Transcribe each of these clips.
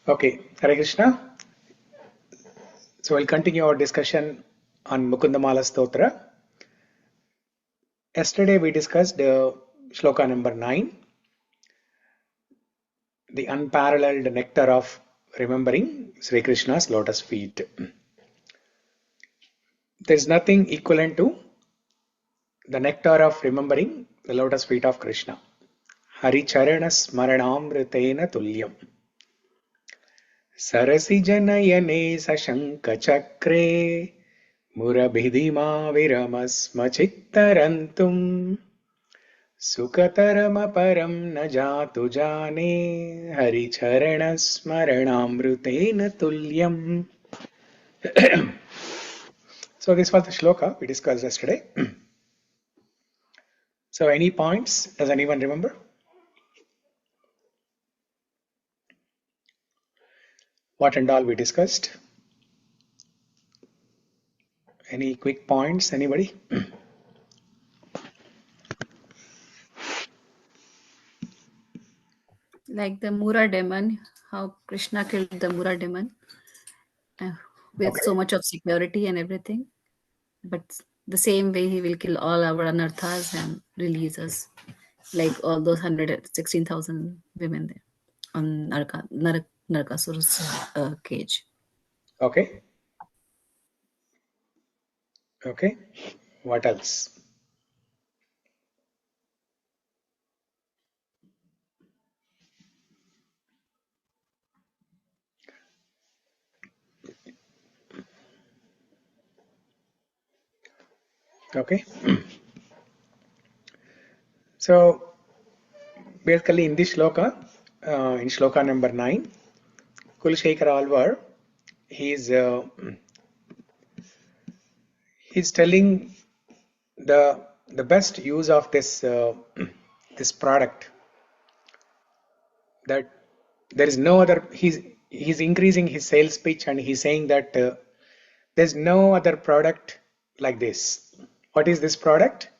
Okay, Hare Krishna. So we'll continue our discussion on Mukunda-Mālā-Stotra. Yesterday we discussed Shloka number 9, the unparalleled nectar of remembering Sri Krishna's lotus feet. There is nothing equivalent to the nectar of remembering the lotus feet of Krishna. Hari charana smaranamritena tulyam. Sarasi janayane sashanka chakre murabhidima viramasma chittarantum sukataram na jatu jane hari charana smaranamritena tulyam. So this was the shloka we discussed yesterday. So any points? Does anyone remember? What and all we discussed? Any quick points? Anybody? Like the Mura demon, how Krishna killed the Mura demon with so much of security and everything. But the same way he will kill all our anarthas and release us, like all those 116,000 women there on Narakasura's cage. Okay. Okay. What else? Okay. So basically in this shloka, in shloka number 9, Kulashekara Alvar, he's telling the best use of this this product, that there is no other. He's increasing his sales pitch and he's saying that there's no other product like this. What is this product?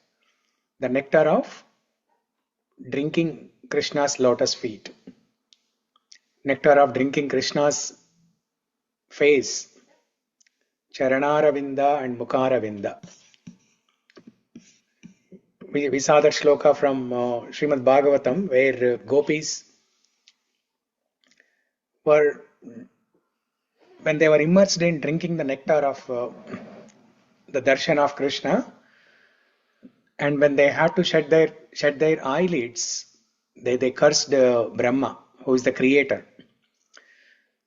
The nectar of drinking Krishna's lotus feet. Nectar of drinking Krishna's face, Charanaravinda and Mukharavinda. We saw that shloka from Srimad Bhagavatam where gopis were, when they were immersed in drinking the nectar of the darshan of Krishna, and when they had to shed their eyelids, they cursed Brahma, who is the creator,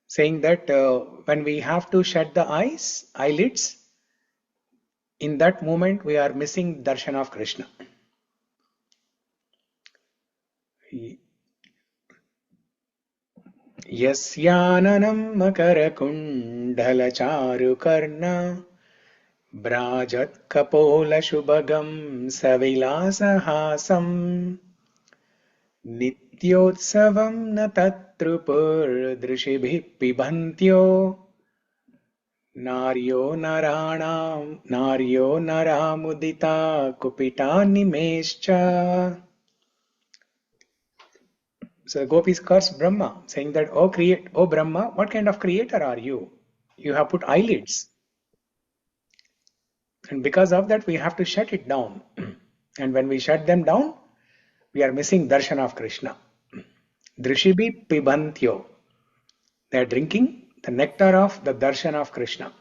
saying that when we have to shed the eyelids, in that moment we are missing darshan of Krishna. Yasyananam makarakundhala charukarna brajat kapola shubhagam savilasahasam nityotsavam na tatrupur drishibhi pibhantyo naryo naramudita kupita nimescha. So the gopis curse Brahma, saying that, oh Brahma, what kind of creator are you? You have put eyelids. And because of that, we have to shut it down. And when we shut them down, we are missing darshan of Krishna. Drishibi pibantyo. They are drinking the nectar of the darshan of Krishna.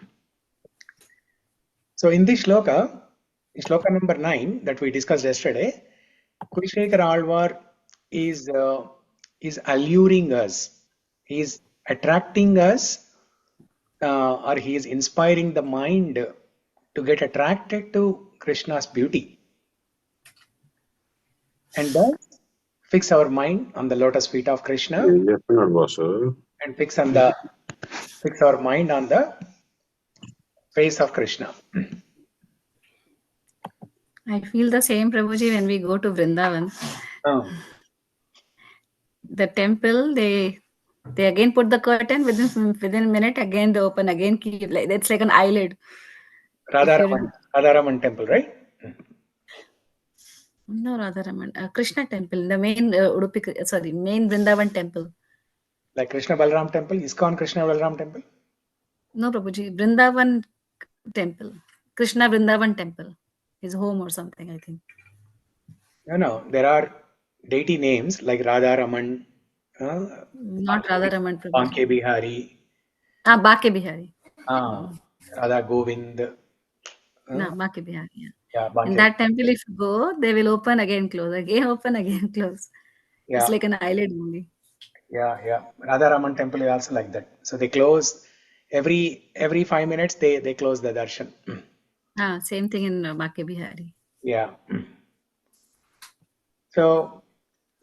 So in this shloka, in shloka number 9 that we discussed yesterday, Kulashekara Alvar is alluring us, he is attracting us, or he is inspiring the mind to get attracted to Krishna's beauty, and thus fix our mind on the lotus feet of Krishna, and fix our mind on the face of Krishna. I feel the same, Prabhuji, when we go to Vrindavan. Oh. The temple, they again put the curtain, within a minute again they open, again keep, like it's like an eyelid. Radharaman temple, right? No, Radharaman, Krishna temple, the main main Vrindavan temple. Like Krishna Balaram temple, ISKCON Krishna Balaram temple? No, Prabhuji. Vrindavan temple. Krishna Vrindavan temple. His home or something, I think. No. There are deity names like Radha Raman, Not Radharaman Banke Prabhuji. Bihari, Bake Bihari. Radha Govind. No, Bake Bihari. Yeah. Yeah, In Banke. that temple, if you go, they will open again, close, again open, again close. It's Yeah, like an island only. yeah. Radha Raman temple is also like that. So they close every 5 minutes. They close the darshan. Same thing in Bake Bihari. Yeah. So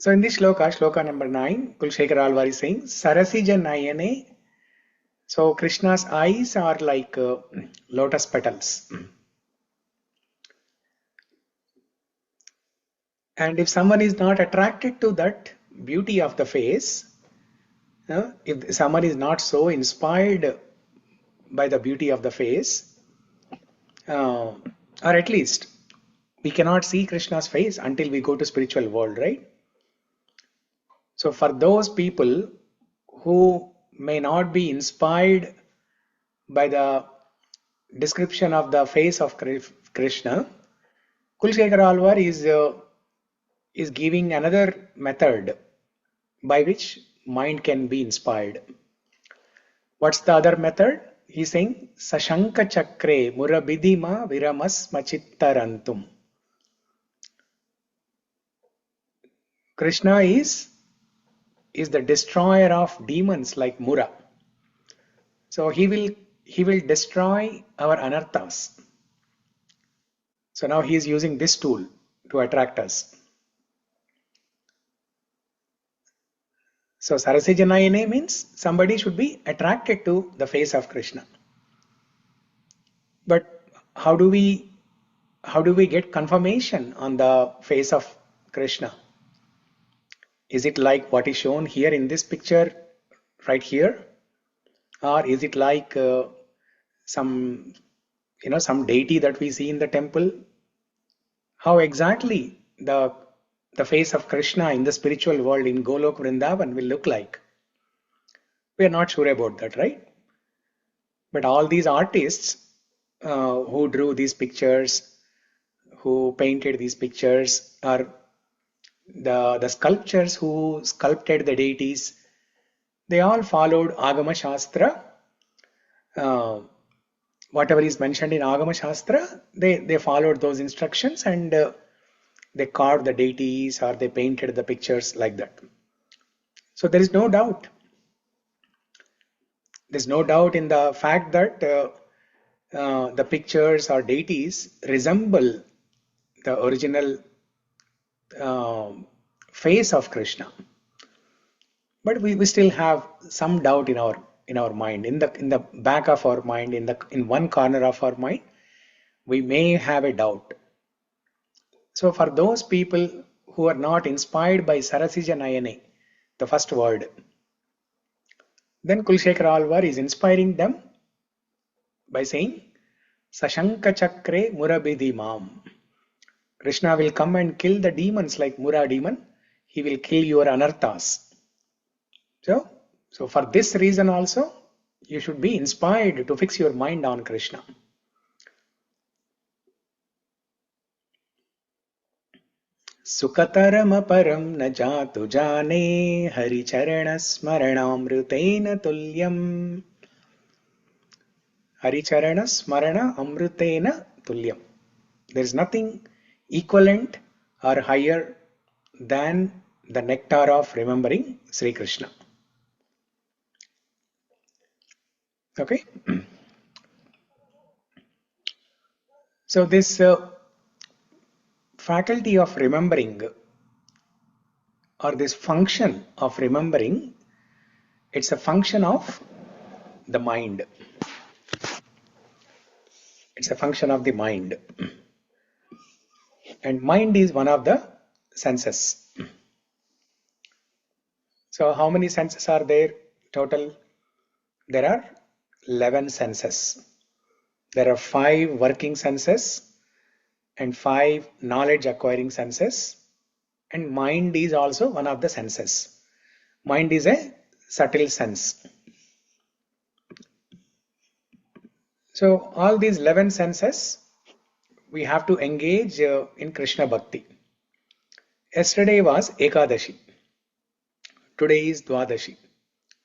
in this shloka number 9, Kulshekar Alvar is saying, Sarasija Nayane. So Krishna's eyes are like lotus petals. And if someone is not attracted to that beauty of the face, if someone is not so inspired by the beauty of the face, or at least we cannot see Krishna's face until we go to spiritual world, right? So for those people who may not be inspired by the description of the face of Krishna, Kulshekar Alvar is giving another method by which mind can be inspired. What's the other method? He's saying, Sashanka Chakre Murabidima Viramas Machittarantum. Krishna is the destroyer of demons like Mura. So he will destroy our anarthas. So now he is using this tool to attract us. So Sarasijanayane means somebody should be attracted to the face of Krishna. But how do we get confirmation on the face of Krishna? Is it like what is shown here in this picture right here? Or is it like some deity that we see in the temple? How exactly the face of Krishna in the spiritual world in Golok Vrindavan will look like? We are not sure about that, right? But all these artists who drew these pictures, who painted these pictures, or the sculptors who sculpted the deities, they all followed Agama Shastra. Whatever is mentioned in Agama Shastra, they followed those instructions and they carved the deities or they painted the pictures like that. So there is no doubt. There's no doubt in the fact that the pictures or deities resemble the original face of Krishna. But we still have some doubt in our mind, in the back of our mind, in one corner of our mind, we may have a doubt. So for those people who are not inspired by Sarasija Nayane, the first word, then Kulshekar Alvar is inspiring them by saying, Sashanka Chakre Murabidimam. Krishna will come and kill the demons like Mura demon. He will kill your anarthas. So for this reason also, you should be inspired to fix your mind on Krishna. Sukataram param na jatu jane haricharana smaranamrutena tulyam. Haricharana smarana amrutena tulyam. There is nothing equivalent or higher than the nectar of remembering Sri Krishna. Okay. So this faculty of remembering, or this function of remembering, it's a function of the mind. It's a function of the mind. And mind is one of the senses. So how many senses are there total? There are 11 senses. There are 5 working senses and 5 knowledge acquiring senses, and mind is also one of the senses. Mind is a subtle sense. So all these 11 senses we have to engage in Krishna Bhakti. Yesterday was Ekadashi. Today is Dvadashi.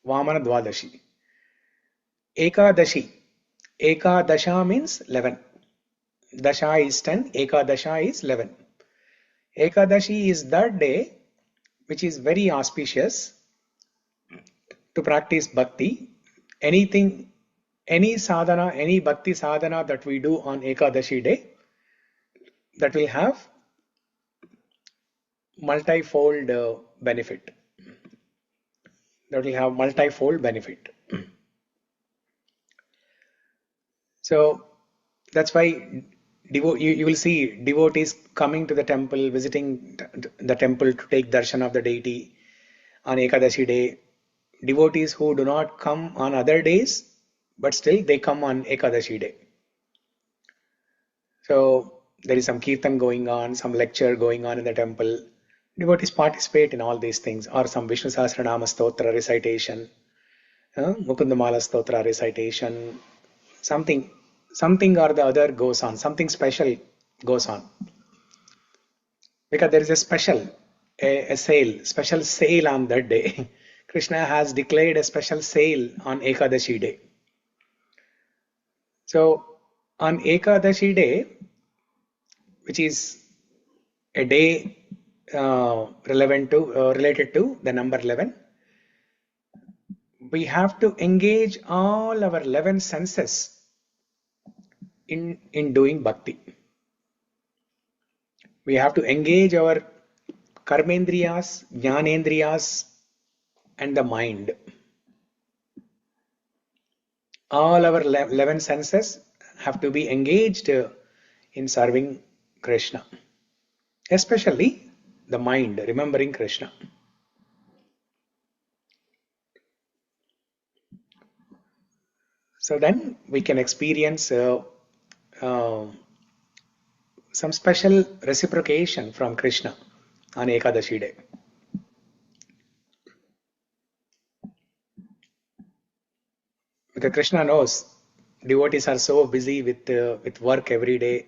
Vamana Dvadashi. Ekadashi. Ekadasha means 11. Dasha is 10. Ekadasha is 11. Ekadashi is that day which is very auspicious to practice bhakti. Anything, any sadhana, any bhakti sadhana that we do on Ekadashi day, that will have multifold benefit. That will have multifold benefit. So that's why you will see devotees coming to the temple, visiting the temple to take darshan of the deity on Ekadashi day. Devotees who do not come on other days, but still they come on Ekadashi day. So there is some kirtan going on, some lecture going on in the temple. Devotees participate in all these things, or some Vishnu Sahasranama-Stotra recitation, Mukunda-Mālā-Stotra recitation, something or the other goes on, something special goes on. Because there is a special sale on that day. Krishna has declared a special sale on Ekadashi day. So on Ekadashi day, which is a day related to the number 11, we have to engage all our 11 senses in doing bhakti. We have to engage our karmendriyas, jnanendriyas, and the mind. All our 11 senses have to be engaged in serving Krishna, especially the mind, remembering Krishna. So then we can experience some special reciprocation from Krishna on Ekadashi day. Because Krishna knows devotees are so busy with work every day.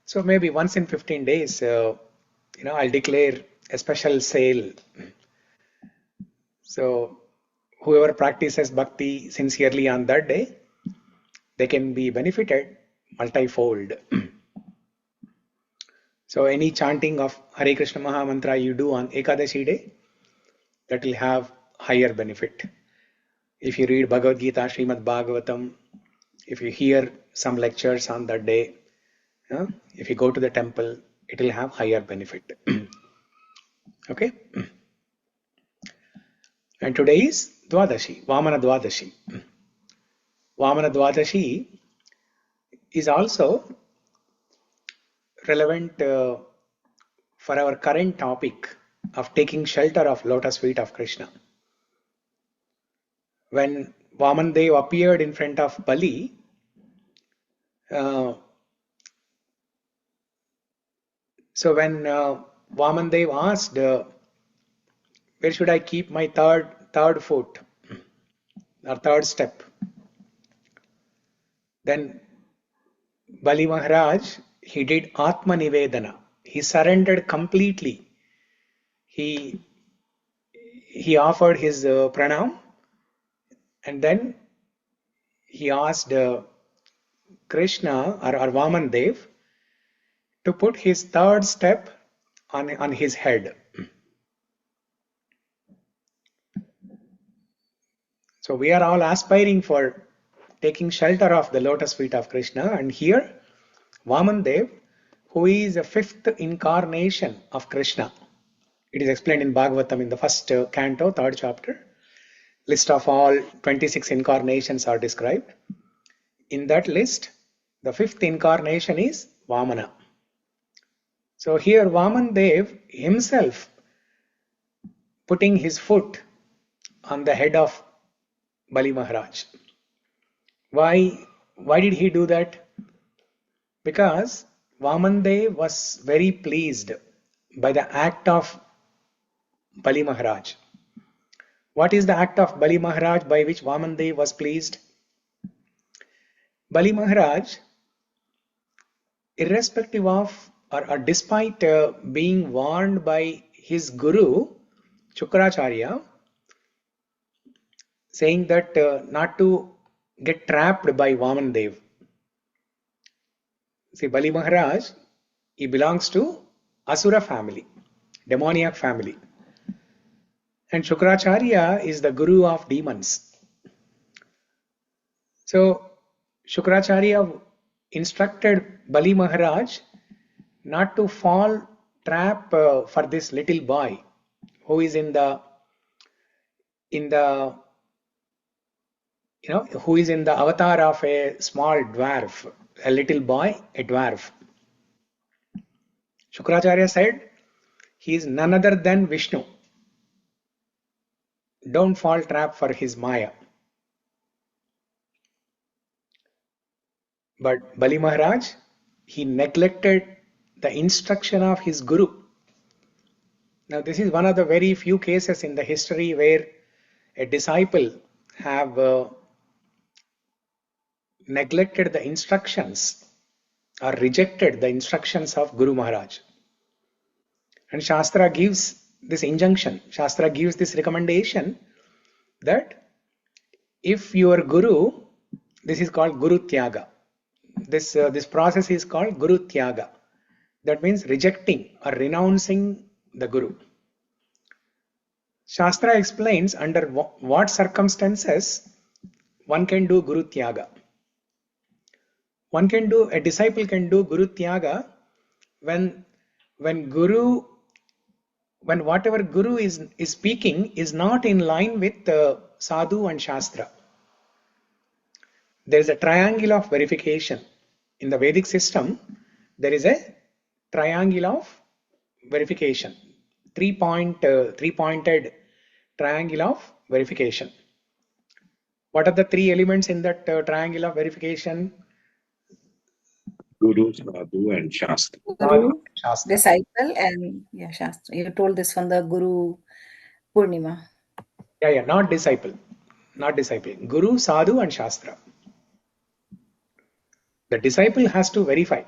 So maybe once in 15 days, I'll declare a special sale. So whoever practices bhakti sincerely on that day, they can be benefited multifold. So any chanting of Hare Krishna Maha Mantra you do on Ekadashi day, that will have higher benefit. If you read Bhagavad Gita, Srimad Bhagavatam, if you hear some lectures on that day, if you go to the temple, it will have higher benefit. Okay? And today is Dvadashi, Vamana Dvadashi. Vamana Dvadashi is also relevant for our current topic of taking shelter of lotus feet of Krishna. When Vamandev appeared in front of Bali, so when Vamandev asked, where should I keep my third foot or third step? Then Bali Maharaj, he did Atma Nivedana. He surrendered completely. He offered his pranam, and then he asked Krishna or Vamandev to put his third step on his head. So we are all aspiring for taking shelter of the lotus feet of Krishna, and here Vamandev, who is a fifth incarnation of Krishna. It is explained in Bhagavatam in the first canto, third chapter. List of all 26 incarnations are described. In that list, the fifth incarnation is Vamana. So here Vamandev himself putting his foot on the head of Bali Maharaj. Why did he do that? Because Vamandev was very pleased by the act of Bali Maharaj. What is the act of Bali Maharaj by which Vamandev was pleased? Bali Maharaj, irrespective of or despite being warned by his guru, Shukracharya, saying that not to get trapped by Vamandev. See, Bali Maharaj, he belongs to Asura family, demoniac family. And Shukracharya is the guru of demons. So, Shukracharya instructed Bali Maharaj not to fall trap for this little boy who is in the who is in the avatar of a small dwarf, a little boy, a dwarf. Shukracharya said, he is none other than Vishnu. Don't fall trap for his Maya. But Bali Maharaj, he neglected the instruction of his guru. Now this is one of the very few cases in the history where a disciple have neglected the instructions or rejected the instructions of Guru Maharaj. And Shastra gives this injunction, Shastra gives this recommendation that if your guru, this is called Guru Tyaga. This process is called Guru Tyaga. That means rejecting or renouncing the guru. Shastra explains under what circumstances one can do Guru Tyaga. A disciple can do Guru Tyaga when whatever guru is speaking is not in line with sadhu and shastra. There is a triangle of verification. In the Vedic system, there is a triangle of verification. Three-pointed triangle of verification. What are the three elements in that triangle of verification? Guru, Sadhu, and Shastra. Guru, disciple, and Shastra. You told this from the Guru Purnima. Yeah, not disciple. Guru, Sadhu, and Shastra. The disciple has to verify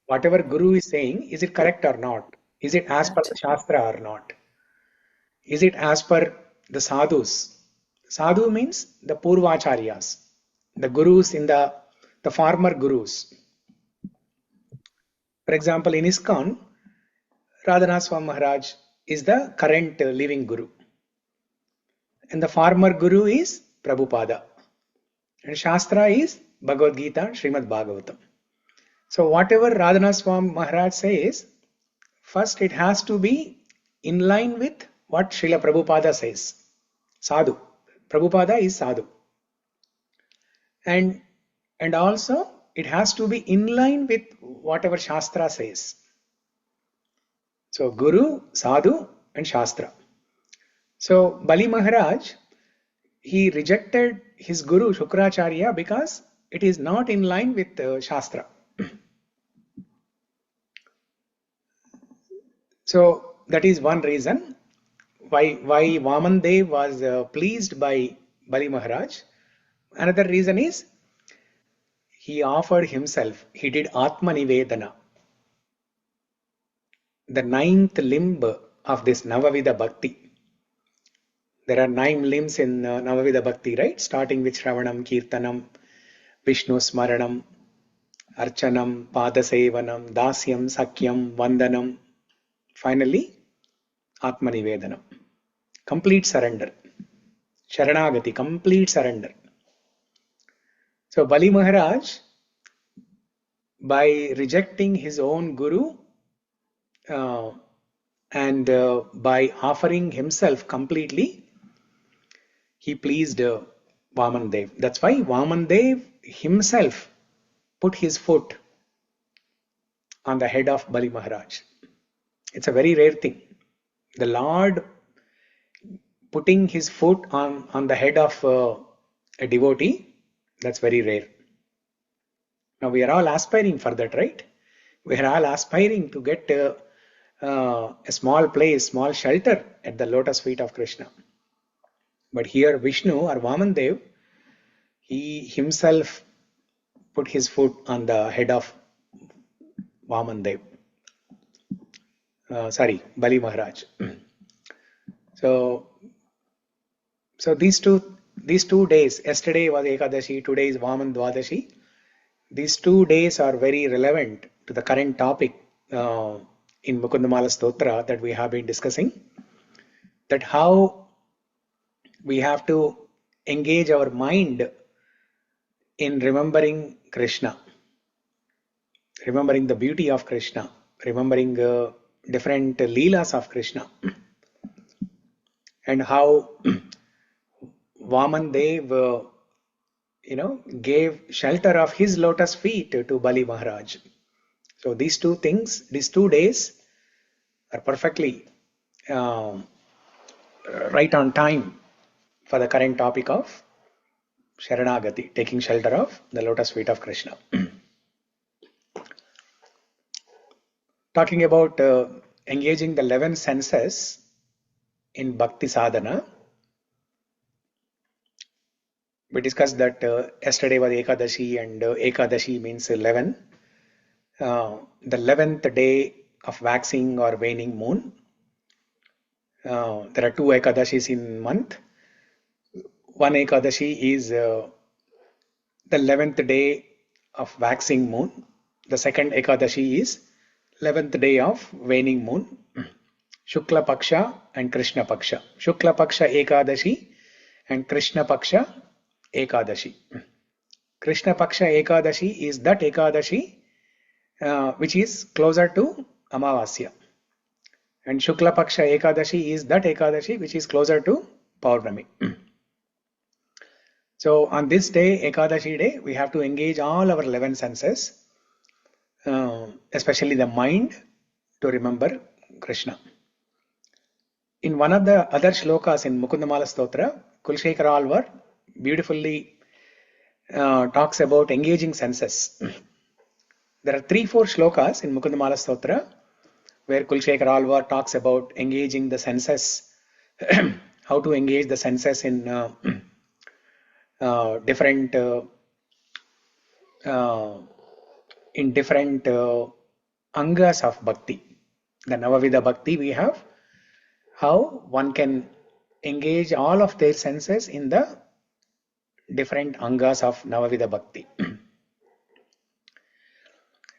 whatever Guru is saying, is it correct or not? Is it as per the Shastra or not? Is it as per the Sadhus? Sadhu means the Purvacharyas, the Gurus in the former Gurus. For example, in ISKCON, Radhanaswami Maharaj is the current living Guru. And the former Guru is Prabhupada. And Shastra is Bhagavad Gita, Srimad Bhagavatam. So whatever Radhanaswami Maharaj says, first it has to be in line with what Srila Prabhupada says. Sadhu. Prabhupada is Sadhu. And also it has to be in line with whatever Shastra says. So Guru, Sadhu, and Shastra. So Bali Maharaj, he rejected his Guru Shukracharya because it is not in line with Shastra. So that is one reason why Vamandev was pleased by Bali Maharaj. Another reason is he offered himself. He did Atma Nivedana. The ninth limb of this Navavidha Bhakti. There are 9 limbs in Navavidha Bhakti, right? Starting with Shravanam, Kirtanam, Vishnu Smaranam, Archanam, Padasevanam, Dasyam, Sakyam, Vandanam. Finally, Atma Nivedanam. Complete surrender. Sharanagati, complete surrender. So Bali Maharaj, by rejecting his own guru and by offering himself completely, he pleased Vamandev. That's why Vamandev himself put his foot on the head of Bali Maharaj. It's a very rare thing. The Lord putting his foot on the head of a devotee, that's very rare. Now we are all aspiring for that, right? We are all aspiring to get a small place, small shelter at the lotus feet of Krishna. But here Vishnu or Vamandev, he himself put his foot on the head of Vamandev. Bali Maharaj. So these two days, yesterday was Ekadashi, today is Vaman Dvadashi. These 2 days are very relevant to the current topic in Mukunda-Mālā-Stotra that we have been discussing. That how we have to engage our mind in remembering Krishna, remembering the beauty of Krishna, remembering different leelas of Krishna, and how Vamandev gave shelter of his lotus feet to Bali Maharaj. So these 2 things, these 2 days are perfectly right on time for the current topic of Sharanagati, taking shelter of the lotus feet of Krishna. Talking about engaging the 11 senses in bhakti sadhana, we discussed that yesterday was Ekadashi, and Ekadashi means 11. The 11th day of waxing or waning moon. There are 2 Ekadashis in month. One Ekadashi is the 11th day of waxing moon. The second Ekadashi is 11th day of waning moon. Shukla Paksha and Krishna Paksha. Shukla Paksha Ekadashi and Krishna Paksha Ekadashi. Krishna Paksha Ekadashi is that Ekadashi which is closer to Amavasya. And Shukla Paksha Ekadashi is that Ekadashi which is closer to Paurnami. So on this day, Ekadashi day, we have to engage all our 11 senses, especially the mind, to remember Krishna. In one of the other shlokas in Mukunda-Mālā-Stotra, Kulshekara Alvar beautifully talks about engaging senses. There are 3-4 shlokas in Mukunda-Mālā-Stotra where Kulshekara Alvar talks about engaging the senses, how to engage the senses in different angas of bhakti. The Navavida bhakti we have, how one can engage all of their senses in the different angas of Navavida bhakti.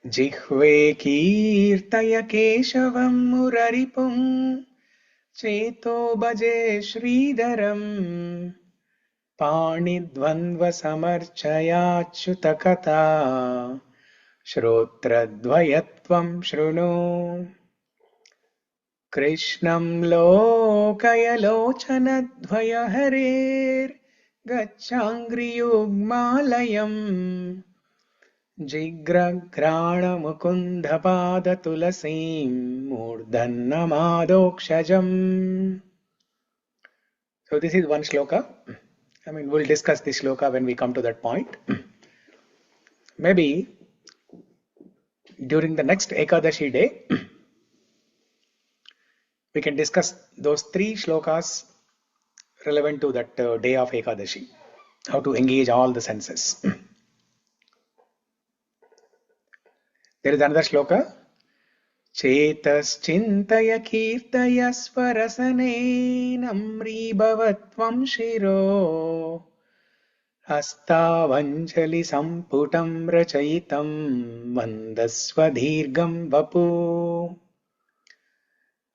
Jihve kirtaya keshavam muraripum cheto bhaje śrīdharam Pānidvandva samarchayāchyutakatā Shrotradvayatvam shrunu Krishnam lokaya lochanadvaya harer Gacchangri-yugmalayam Jigragrana mukunda-pada tulasim Murdhannamadokshajam. So this is one shloka. We'll discuss this shloka when we come to that point. Maybe during the next Ekadashi day, we can discuss those 3 shlokas relevant to that day of Ekadashi. How to engage all the senses. There is another shloka. Chetas chintaya kirtaya swarasane namri bhavatvam shiro Hastavanjali samputam rachayitam mandasva dhirgam vapu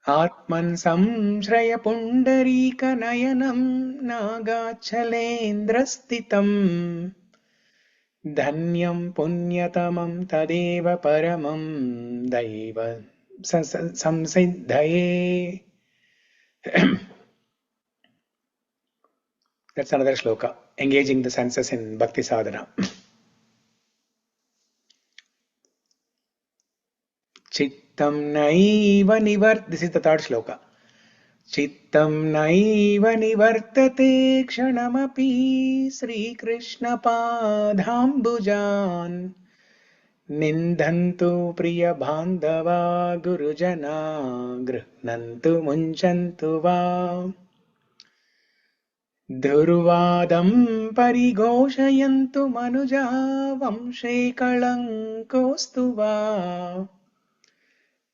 Atman samshraya pundarika nayanam nagachalendra-stitam Dhanyam punyatamam tadeva paramam daiva samsiddhaye. That's another shloka, engaging the senses in bhakti sadhana. Chittam naiva this is the 3rd shloka. Chittam naiva nivartate kshanamapi Sri Krishna padhambujan Nindhantu priya bandhava gurujana Grihnantu munchantu va Dhurvadam parighoshayantu manuja vamshe kalankostu va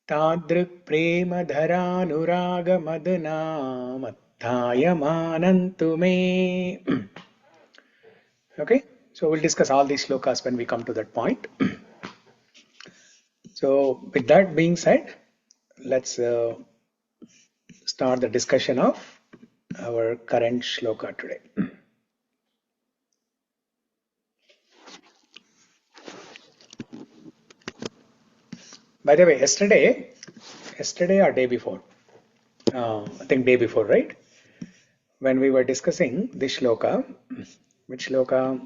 tadrik prema dharanuraga madana matthayamanantu me. Okay, so we'll discuss all these shlokas when we come to that point. So with that being said, let's start the discussion of our current shloka today. By the way, yesterday or day before, I think day before, right? When we were discussing this shloka, which shloka?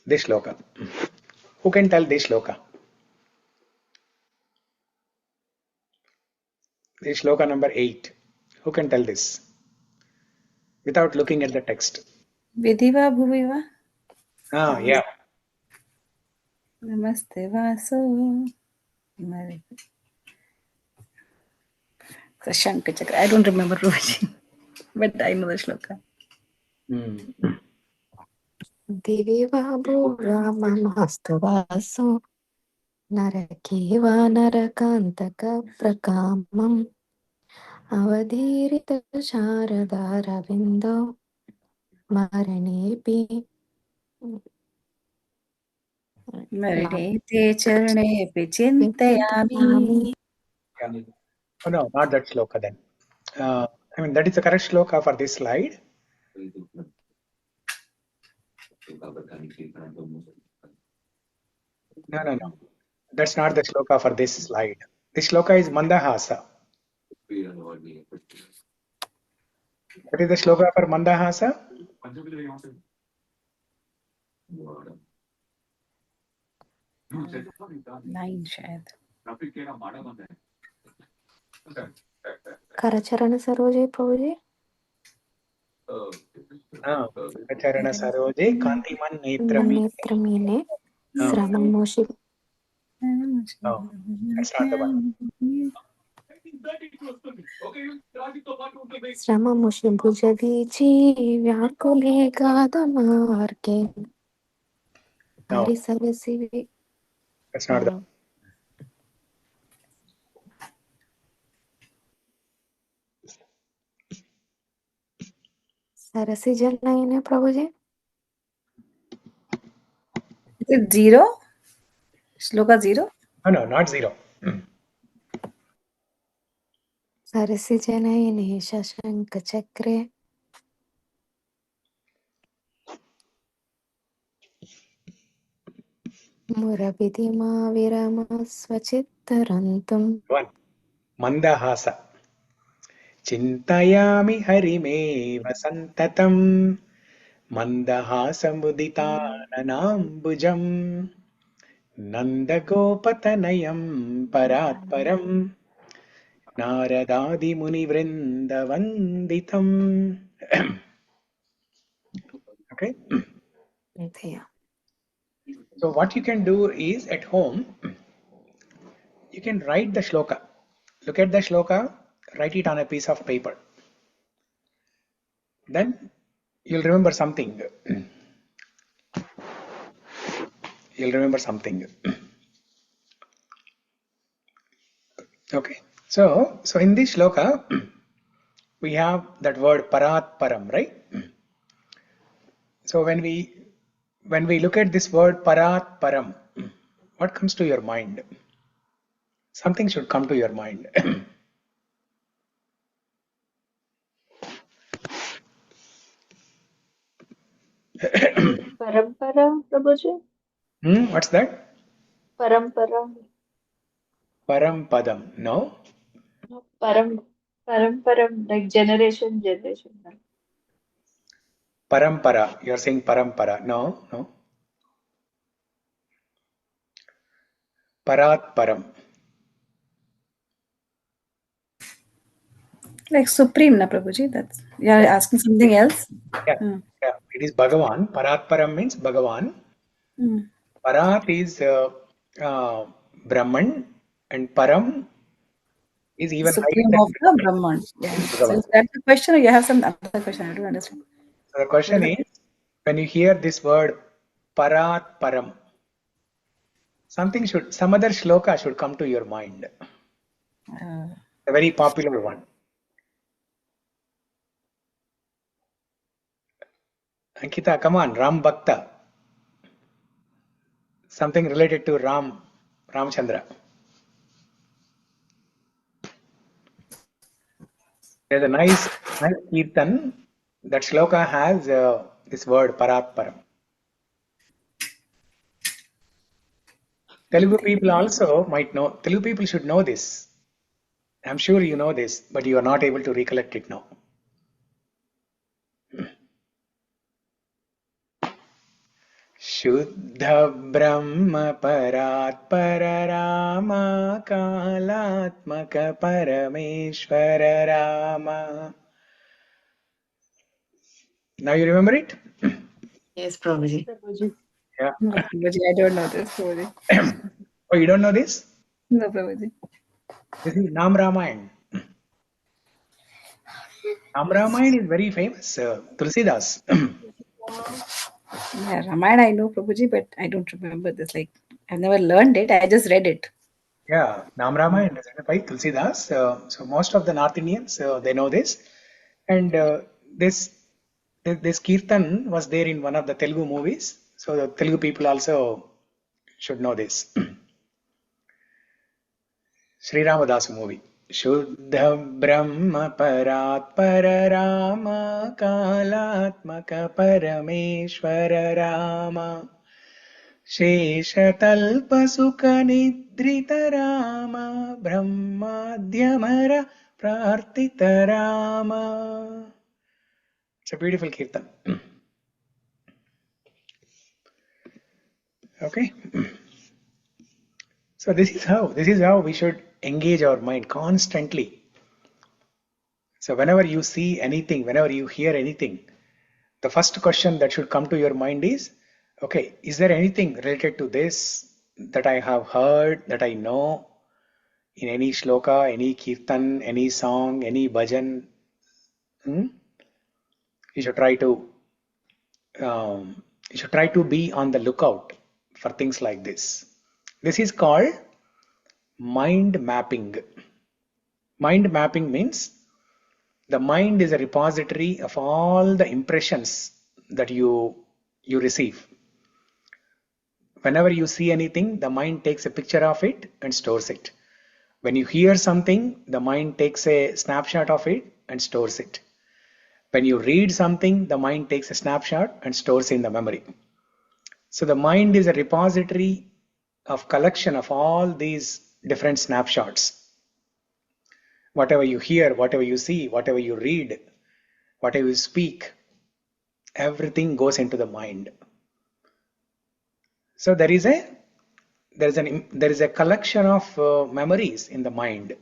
This shloka. Who can tell this shloka? This shloka number 8. Who can tell this? Without looking at the text. Vidhiva bhuviva. Ah, yeah. Namaste vaso. The Shankar Chakra. I don't remember Ruvaji, but I know the shloka. Diviva Bhuramastu Vaso Narakeva Narakantaka Prakamam Avadhirita Sharadhara Vindo Maranepi Marinate charane vicintayami. Yeah. Oh, no, not that shloka then. I mean, that is the correct shloka for this slide. No. That's not the shloka for this slide. This shloka is mandahasa. What is the shloka for mandahasa? 9 शायद. Karacharana Saroje Prabhuji Karacharana Saroje Kantiman Netramine. Netramine Sramamoshi No, that's not the one. Sramamoshi Bhujavichi Vyakule Gadamarke No, Harisarasivi. that's not the one. Sarasi Janayana Prabhuji. Is it 0? Shloka 0? No, not 0. Sarasi Janayane Shashanka Chakre Murabhidima Virama Svachittarantam. One. Mandahasa. Chintayami harime vasantatam mandahasamudita nandagopatanayam paratparam Naradadi Munivrindavanditam. Okay. Yeah. So what you can do is at home, you can write the shloka. Look at the shloka, write it on a piece of paper. Then you'll remember something. You'll remember something. Okay. So in this shloka, we have that word parat param, right? So when we look at this word parat param, what comes to your mind? Something should come to your mind. Parampara, Prabhuji? What's that? Parampara. Parampadam. No? No, Paramparam, like generation. Parampara. You're saying parampara. No. Parat param. Like supreme, na Prabhuji. That's you are asking something else. Yeah. It is Bhagavan. Parat param means Bhagavan. Parat is Brahman and Param is The even higher supreme than of the Brahman. Yeah. So is that the question, or you have some other question? I don't understand. So the question is, when you hear this word parat param, some other shloka should come to your mind. A very popular one. Ankita, come on, Ram Bhakta. Something related to Ramchandra. There's a nice kirtan. That shloka has this word parat param. Telugu people also might know. Telugu people should know this. I'm sure you know this, but you are not able to recollect it now. शुद्ध ब्रह्म परात्पर राम कालात्मक परमेश्वर Ram. Now you remember it? Yes, Prabhuji. Yeah. No, Prabhuji, I don't know this, Prabhuji. Oh, you don't know this? No, Prabhuji. This is Nam Ramayan. Nam Ramayan is very famous. Tulsidas. Yeah, Ramayana I know, Prabhuji, but I don't remember this. Like, I've never learned it. I just read it. Yeah, Nam Ramayan is written by Tulsidas. So most of the North Indians they know this, and this kirtan was there in one of the Telugu movies. So the Telugu people also should know this. Sri Ramadasu movie. Shuddha Brahma Paratpara Rama Kalatmaka Parameshwara Rama शेषतल्पसुखनिद्रित Ram ब्रह्माद्यमर प्रार्थित Ram. It's a beautiful kirtan. Okay. So this is how we should engage our mind constantly. So whenever you see anything, whenever you hear anything, the first question that should come to your mind is, okay, is there anything related to this that I have heard, that I know in any shloka, any kirtan, any song, any bhajan? You should try to be on the lookout for things like this. This is called mind mapping. Mind mapping means the mind is a repository of all the impressions that you receive. Whenever you see anything, the mind takes a picture of it and stores it. When you hear something, the mind takes a snapshot of it and stores it. When you read something, the mind takes a snapshot and stores in the memory. So the mind is a repository of collection of all these different snapshots. Whatever you hear, whatever you see, whatever you read, whatever you speak, everything goes into the mind. So there is a collection of memories in the mind.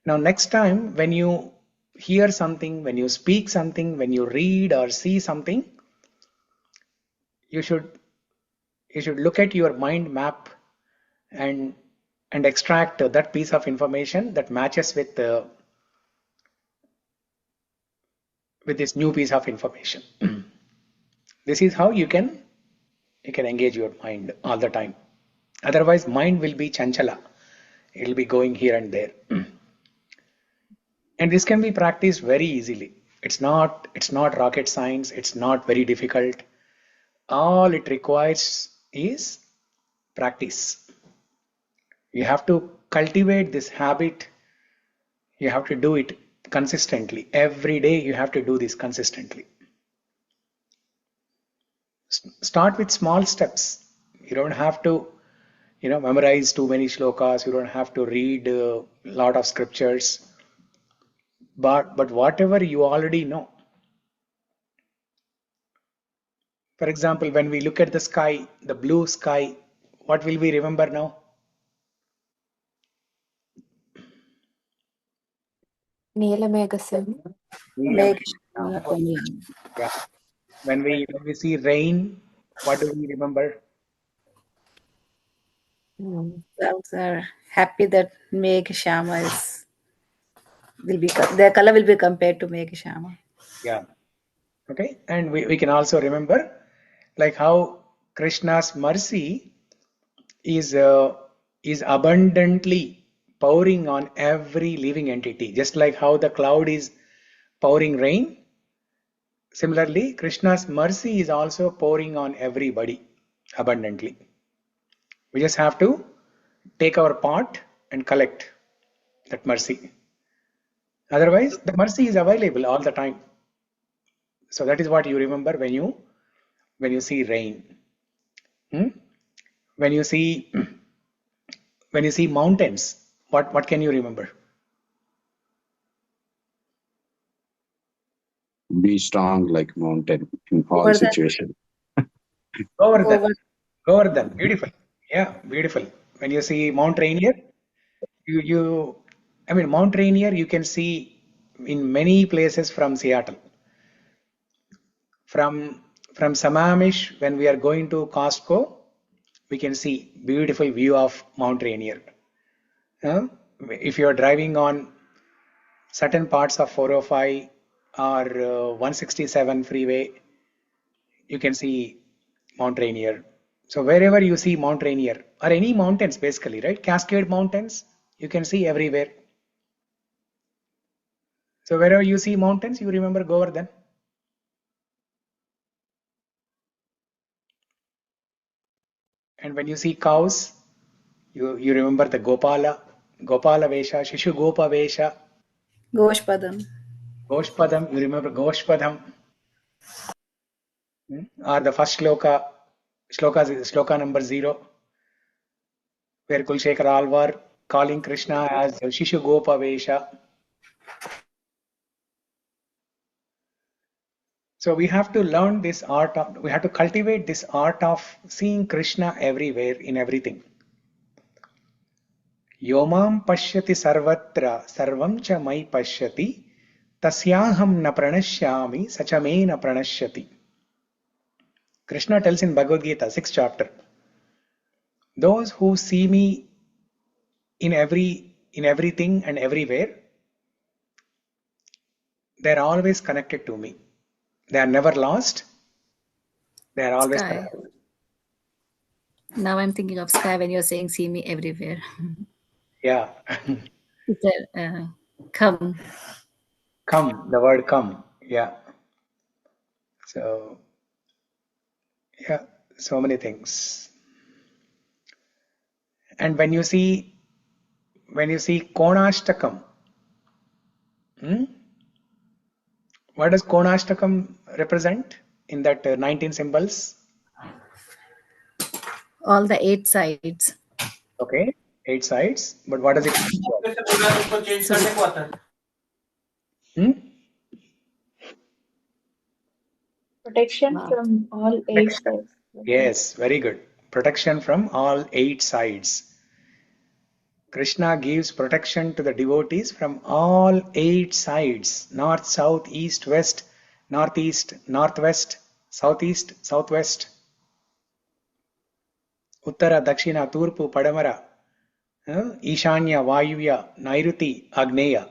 Now next time when you hear something, when you speak something, when you read or see something, you should look at your mind map and extract that piece of information that matches with this new piece of information. This is how you can engage your mind all the time. Otherwise, mind will be chanchala. It will be going here and there. And this can be practiced very easily. It's not rocket science. It's not very difficult. All it requires is practice. You have to cultivate this habit. You have to do it consistently. Every day you have to do this consistently. Start with small steps. You don't have to memorize too many shlokas. You don't have to read a lot of scriptures. But whatever you already know. For example, when we look at the sky, the blue sky, what will we remember now? Neelameghasam. Yeah. When we see rain, what do we remember? Clouds are happy that Megh Shama is will be their color will be compared to Megha-Shyama. Yeah. Okay. And we can also remember like how Krishna's mercy is abundantly pouring on every living entity, just like how the cloud is pouring rain. Similarly, Krishna's mercy is also pouring on everybody abundantly. We just have to take our part and collect that mercy. Otherwise, the mercy is available all the time. So that is what you remember when you see rain. When you see mountains, what can you remember? Be strong like mountain in all Govardhan. situations. Govardhan, beautiful. Yeah, beautiful. When you see Mount Rainier, Mount Rainier you can see in many places from Seattle. From Sammamish, when we are going to Costco, we can see beautiful view of Mount Rainier. If you are driving on certain parts of 405 or 167 freeway, you can see Mount Rainier. So wherever you see Mount Rainier, or any mountains basically, right? Cascade mountains, you can see everywhere. So wherever you see mountains, you remember Govardhan. And when you see cows, you remember the Gopala Vesha, Shishu Gopa Vesha. Goshpadam. Goshpadam, you remember Goshpadam. Or the first sloka number 0, where Kulshekar Alvar calling Krishna as Shishu Gopa Vesha. So we have to learn this art of, we have to cultivate this art of seeing Krishna everywhere in everything. Yomam pashyati sarvatra sarvam cha mai pashyati tasyaham na pranashyami sacha na pranashyati. Krishna tells in Bhagavad Gita, 6th chapter, those who see me in everything and everywhere, they are always connected to me. They are never lost. They are always Sky. connected. Now I'm thinking of sky when you're saying see me everywhere. Yeah. Come. Come, the word come. Yeah. So, yeah, so many things. And when you see Konashtakam, what does Konashtakam represent in that 19 symbols? All the 8 sides. Okay, 8 sides. But what does it mean? Protection from all 8 sides. Yes, very good. Protection from all 8 sides. Krishna gives protection to the devotees from all 8 sides: north, south, east, west, northeast, northwest, southeast, southwest, uttara, dakshina, turpu, padamara, ishanya, vayuya, nairuti, agneya,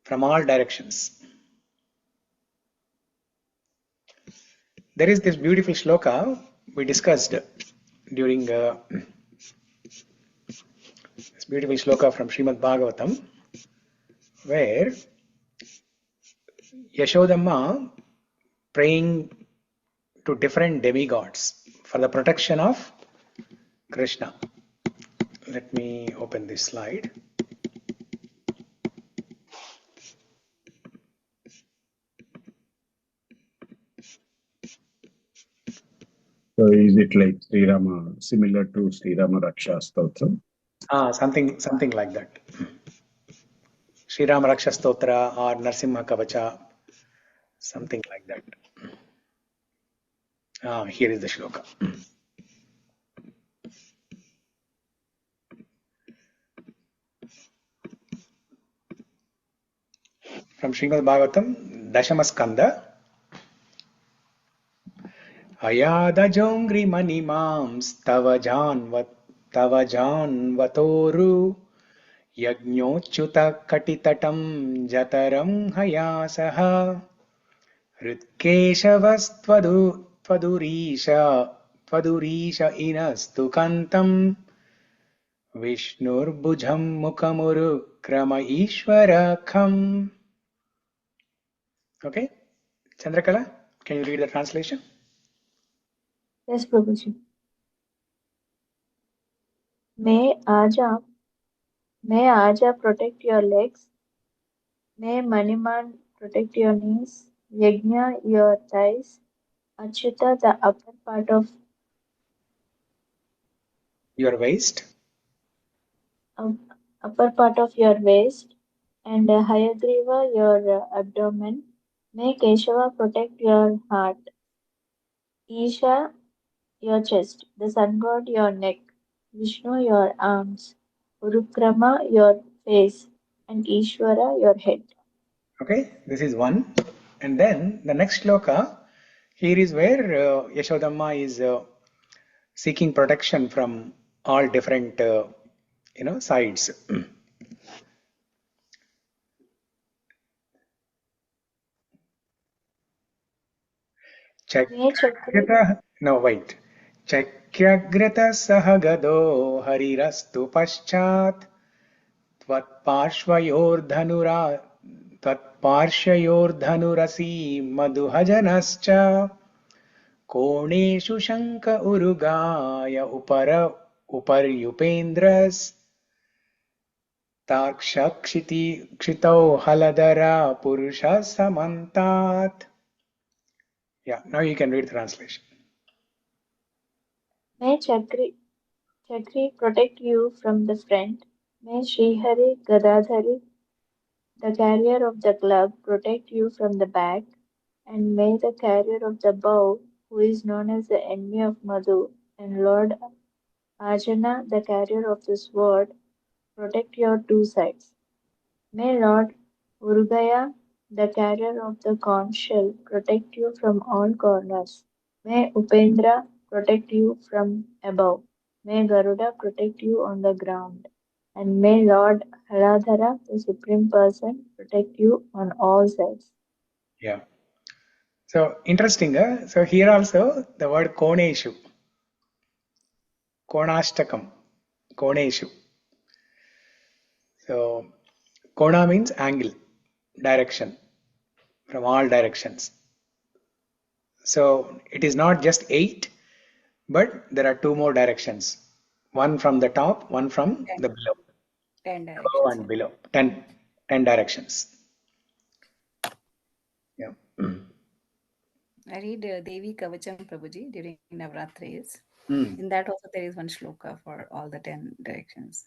from all directions. There is this beautiful shloka we discussed during this beautiful shloka from Srimad Bhagavatam, where Yashodamma praying to different demigods for the protection of Krishna. Let me open this slide. So is it like Srirama, similar to Srirama Raksha Stotra? Something like that. Shriram Raksha Stotra or Narsimha Kavacha, something like that. Here is the shloka. From Srimad Bhagavatam, Dashamaskanda. Ayadajongri manimams tava janvatoru Yajñochuta katitatam jataram hayasah Hritkeshavastvadurisha inastu kantam Vishnurbuджam mukhamurukrama ishvarakham. Okay, Chandrakala, can you read the translation? Yes, Prabhuji. May Aja protect your legs. May Maniman protect your knees. Yajna your thighs. Achyuta the Your waist. upper part of your waist, and Hayagriva your abdomen. May Keshava protect your heart. Isha your chest. The sun god your neck. Vishnu your arms. Urukrama your face, and Ishvara your head. Okay, this is one. And then the next shloka, here is where Yashodamma is seeking protection from all different sides. No, wait. Chakragratah sahagado harirastu paschat त्वत्पार्श्वयोर्धनुरसि मधुहजनश्च कोणेषु शङ्ख उरुगाय उपर्युपेन्द्रस् तार्क्ष्यक्षितौ हलधरा पुरुषः samantat. Yeah, now you can read the translation. May Chakri protect you from the front. May Srihari Gadadhari, the carrier of the club, protect you from the back. And may the carrier of the bow, who is known as the enemy of Madhu, and Lord Ajana, the carrier of the sword, protect your two sides. May Lord Urugaya, the carrier of the conch shell, protect you from all corners. May Upendra protect you from above. May Garuda protect you on the ground. And may Lord Haladhara, the Supreme Person, protect you on all sides. Yeah. So interesting. So here also the word koneshu, konashtakam, koneshu. So kona means angle, direction, from all directions. So it is not just 8, but there are 2 more directions. One from the top, one from 10. the below. 10 Above directions. and below. 10 directions. Yeah. I read Devi Kavacham Prabhuji during Navratris. Mm. In that also there is one shloka for all the 10 directions.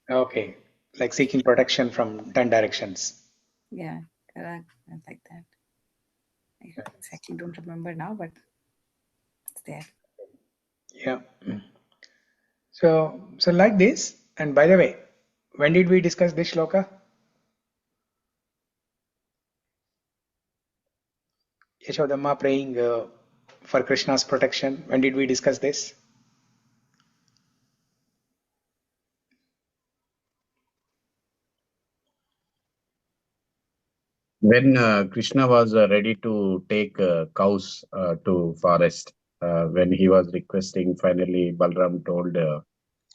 Okay. Like seeking protection from 10 directions. Yeah, correct. Like that. I exactly don't remember now, but it's there. Yeah. So like this. And by the way, when did we discuss this shloka? Yashodamma praying for Krishna's protection. When did we discuss this? When Krishna was ready to take cows to forest, when he was requesting, finally Balram told,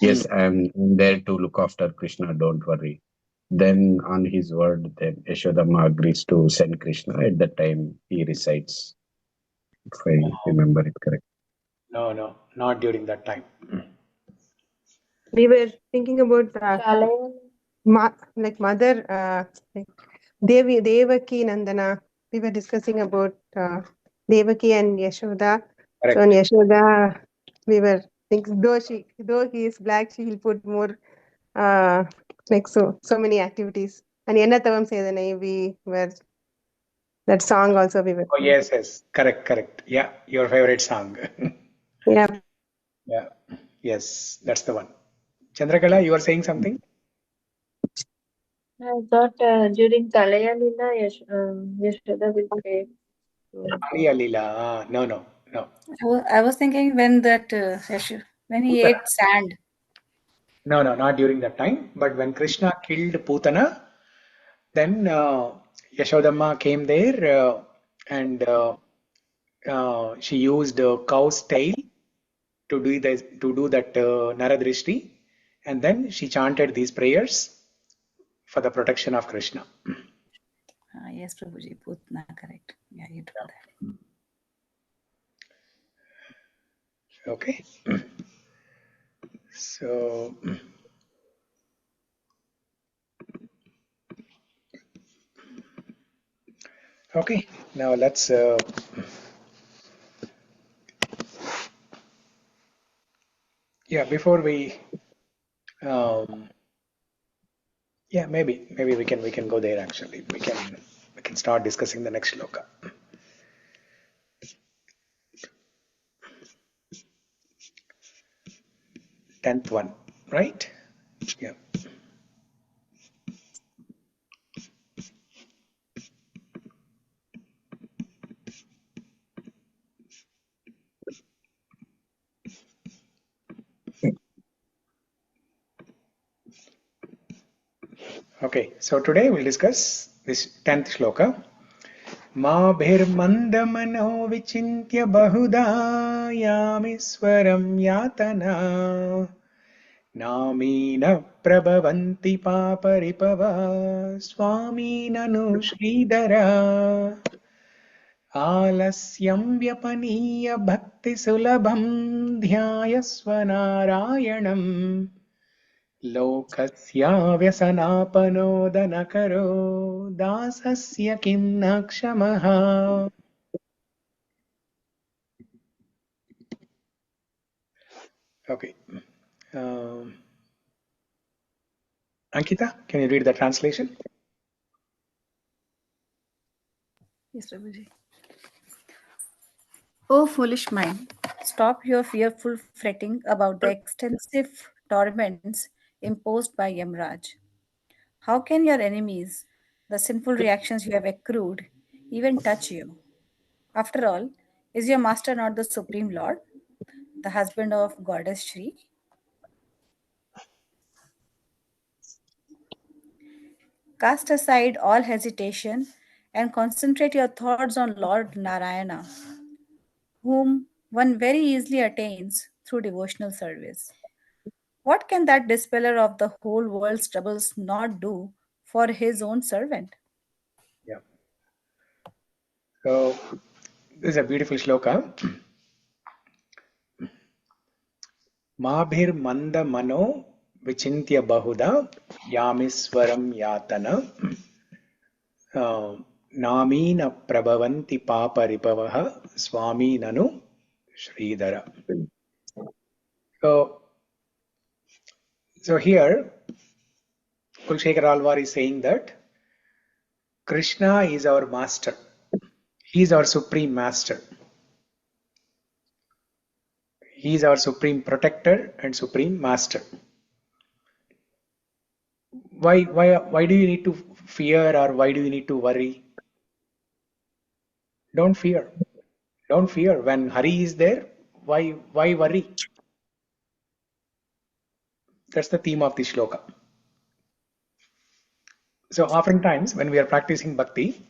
yes, I am there to look after Krishna, don't worry. Then on his word, then Yashodamma agrees to send Krishna. At that time he recites, if I remember it correct. No, not during that time. We were thinking about like mother, like Devaki Nandana. We were discussing about Devaki and Yashoda. Correct. So in Yashoda, we were thinking, though he is black, she will put more like so many activities. And Yenatavam Sedanai, we were that song also we were. Oh yes. Correct. Yeah, your favorite song. Yeah. Yeah. Yes, that's the one. Chandrakala, you were saying something? I thought during Kalaya Lila, Yashoda will pray. Lila. No. I was thinking when that when he ate sand. No, not during that time. But when Krishna killed Putana, then Yashodamma came there and she used cow's tail to do that Naradrishti, and then she chanted these prayers for the protection of Krishna. Yes, Prabhuji, Putna, correct. Yeah, you told that. Okay. So, okay, now let's before we maybe we can go there. Actually, we can start discussing the next shloka. Tenth one, right? Yeah. Okay, so today we'll discuss this 10th shloka. mābhīr manda-mano vicintya bahudhā yāmīś yātanā nāmīna prabhavanti pāpa-ripavah svāmī nanu śrīdharah ālasyam vyapanīya bhakti-sulabham dhyāyasva Nārāyanam lokasya vyasanāpanodana-karo dāsasya kim nakshamah. Okay. Ankita, can you read the translation? Yes, Prabhuji. O foolish mind, stop your fearful fretting about the extensive torments imposed by Yamarāja. How can your enemies, the sinful reactions you have accrued, even touch you? After all, is your master not the Supreme Lord, the husband of Goddess Śrī? Cast aside all hesitation and concentrate your thoughts on Lord Nārāyana, whom one very easily attains through devotional service. What can that dispeller of the whole world's troubles not do for his own servant? Yeah. So this is a beautiful shloka. mābhīr manda-mano vicintya bahudhā yāmīśvaram yātanā nāmīna prabhavanti pāpa-ripavah svāmī nanu śrīdharah. So here Kulshekar Alvar is saying that Krishna is our master. He is our supreme master. He is our supreme protector and supreme master. Why do you need to fear, or why do you need to worry? Don't fear. Don't fear. When Hari is there, why worry? That's the theme of the shloka. So oftentimes when we are practicing bhakti,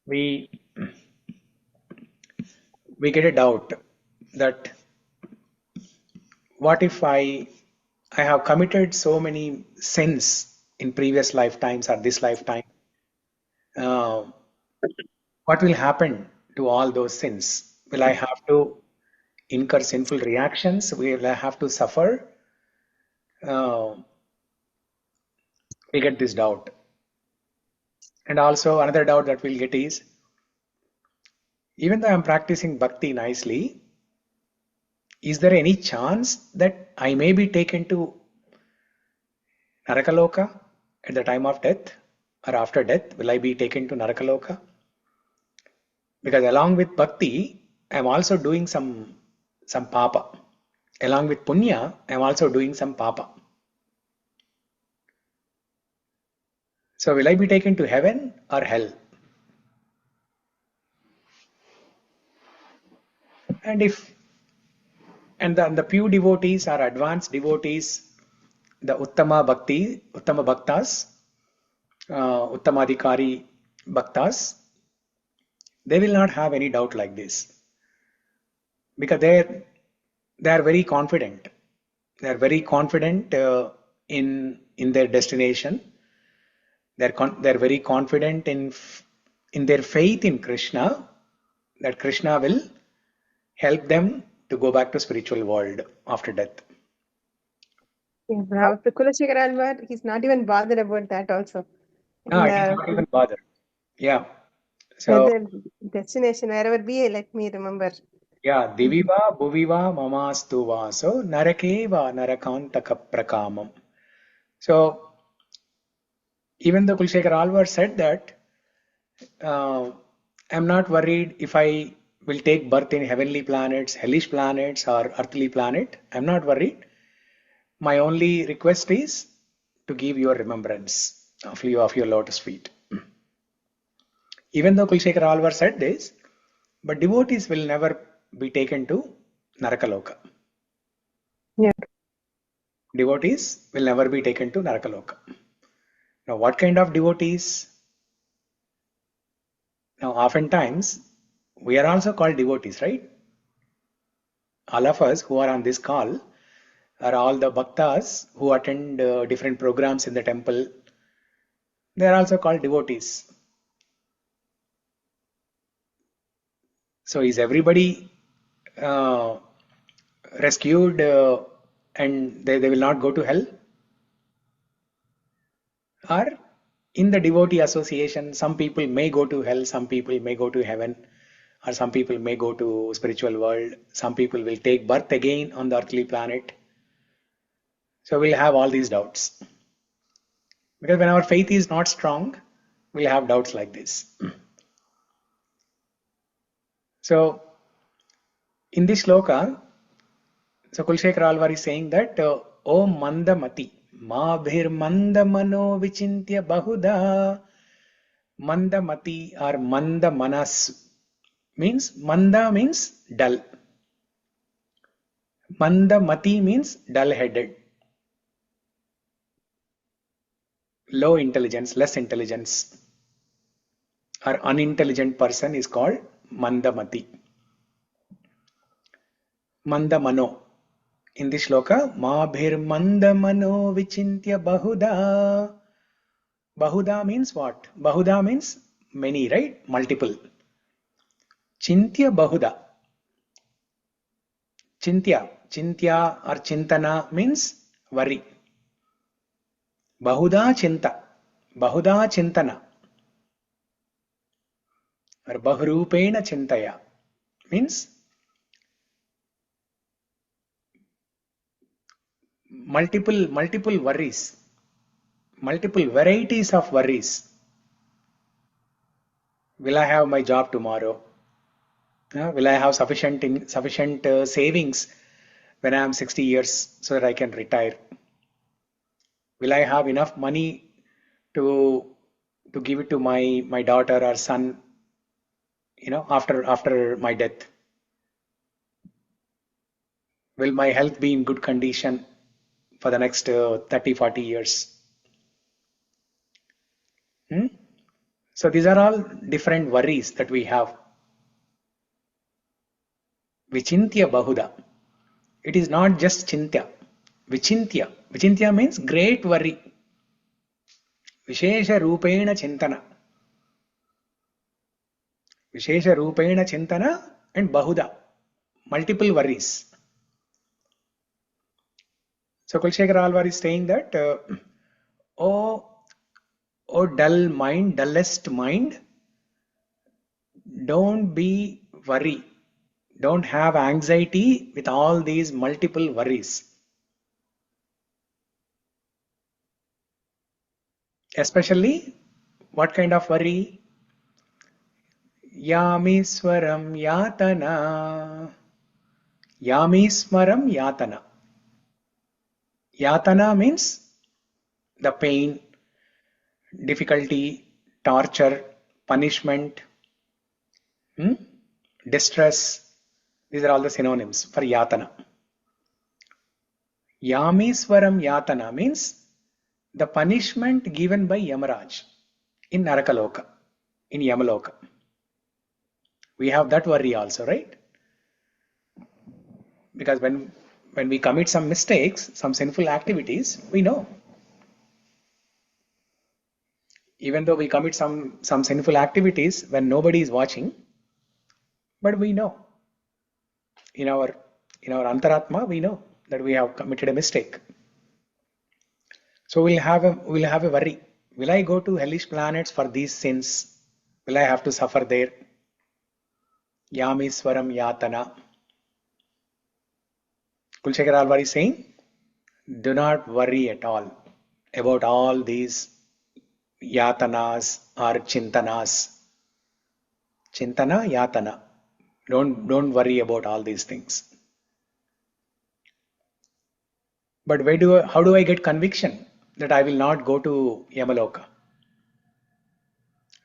we get a doubt that what if I have committed so many sins in previous lifetimes or this lifetime? What will happen to all those sins? Will I have to incur sinful reactions? Will I have to suffer? We get this doubt. And also another doubt that we'll get is, even though I'm practicing bhakti nicely, is there any chance that I may be taken to Narakaloka at the time of death, or after death? Will I be taken to Narakaloka? Because along with bhakti, I'm also doing some papa. Along with punya, I'm also doing some papa. So will I be taken to heaven or hell? And the pure devotees or advanced devotees the Uttama Bhaktas, Uttamadhikari Bhaktas, they will not have any doubt like this, because they are very confident. They are very confident in their destination. They're very confident in their faith in Krishna, that Krishna will help them to go back to spiritual world after death. Yeah, bravo. Kulashekara Alvar, he's not even bothered about that also. No, And, it is not even bother. Yeah. So, the destination, wherever be, let me remember. yeah, diviva bhuviva mamastu vaso narakeva narakantaka prakamam. So, even though Kulshekar Alvar said that, I'm not worried if I will take birth in heavenly planets, hellish planets, or earthly planet. I'm not worried. My only request is to give your remembrance of your lotus feet. Even though Kulshekar Alvar said this, but devotees will never be taken to Narakaloka. Yeah. Devotees will never be taken to Narakaloka. Now, what kind of devotees? Now, oftentimes, we are also called devotees, right? All of us who are on this call are all the bhaktas who attend different programs in the temple. They are also called devotees. So, is everybody rescued and they will not go to hell? Or in the devotee association, some people may go to hell, some people may go to heaven, or some people may go to spiritual world, some people will take birth again on the earthly planet. So we'll have all these doubts. Because when our faith is not strong, we'll have doubts like this. So in this sloka, so Kulshekar Alvar is saying that, O manda-mati, mābhīr manda-mano vicintya bahudhā. Manda-mati or manda-manas means, manda means dull. Manda-mati means dull-headed. Low intelligence, less intelligence, or unintelligent person is called manda-mati. Manda-mano. In this shloka, mābhīr manda-mano vicintya bahudhā. Bahudhā means what? Bahudhā means many, right? Multiple. Chintya bahudhā. Chintya or chintana means worry. Bahudhā chinta. Bahudhā chintana. Or bahurupena chintaya means multiple worries, multiple varieties of worries. Will I have my job tomorrow? Will I have sufficient savings when I am 60 years so that I can retire? Will I have enough money to give it to my daughter or son, after my death? Will my health be in good condition for the next 30-40 years? So these are all different worries that we have. Vicintya bahudhā. It is not just chintya. Vicintya. Vicintya means great worry. Vishesha rupena chintana. Vishesha rupena chintana and bahudhā. Multiple worries. So Kulshekar Alvar is saying that, O dull mind, dullest mind, don't be worry. Don't have anxiety with all these multiple worries. Especially, what kind of worry? Yāmīsvaram yātanā. Yāmīsvaram yātanā. Yātanā means the pain, difficulty, torture, punishment, distress. These are all the synonyms for yātanā. Yāmīsvaram yātanā means the punishment given by Yamarāja in Narakaloka, in Yamaloka. We have that worry also, right? Because when we commit some mistakes, some sinful activities, we know. Even though we commit some sinful activities when nobody is watching, but we know. In our antaratma, we know that we have committed a mistake. So we'll have a worry. Will I go to hellish planets for these sins? Will I have to suffer there? Yāmīsvaram yātanā. Kulshekar Alvar is saying, do not worry at all about all these yātanās or chintanās. Chintana, yātanā. Don't worry about all these things. But how do I get conviction that I will not go to Yamaloka?